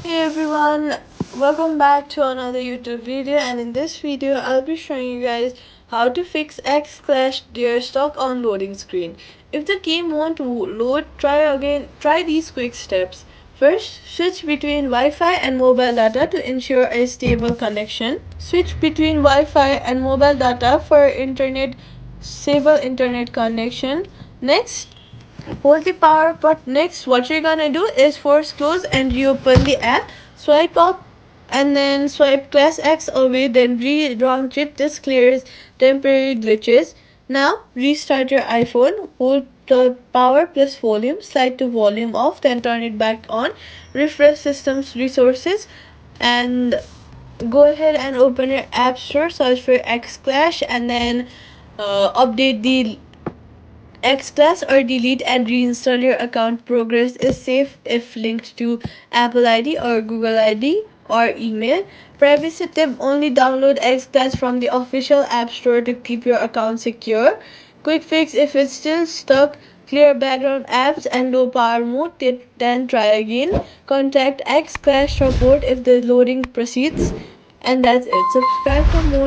Hey everyone, welcome back to another YouTube video, and in this video I'll be showing you guys how to fix X Clash Deer stuck on loading screen. If the game won't load, try these quick steps. First, switch between Wi-Fi and mobile data to ensure a stable connection. Switch between Wi-Fi and mobile data for stable internet connection. Next, hold the power button. Next, what you're gonna do is force close and reopen the app. Swipe up and then swipe class X away, then re-launch it. This clears temporary glitches. Now restart your iPhone. Hold the power plus volume, slide to volume off, then turn it back on. Refresh system's resources and go ahead and open your app store, search for Xclash, and then update the Xpress or delete and reinstall your account. Progress is safe if linked to Apple ID or Google ID or email. Privacy tip: only download Xpress from the official App Store to keep your account secure. Quick fix: if it's still stuck, clear background apps and low power mode, then try again. Contact Xclash support if the loading proceeds. And that's it. Subscribe for more.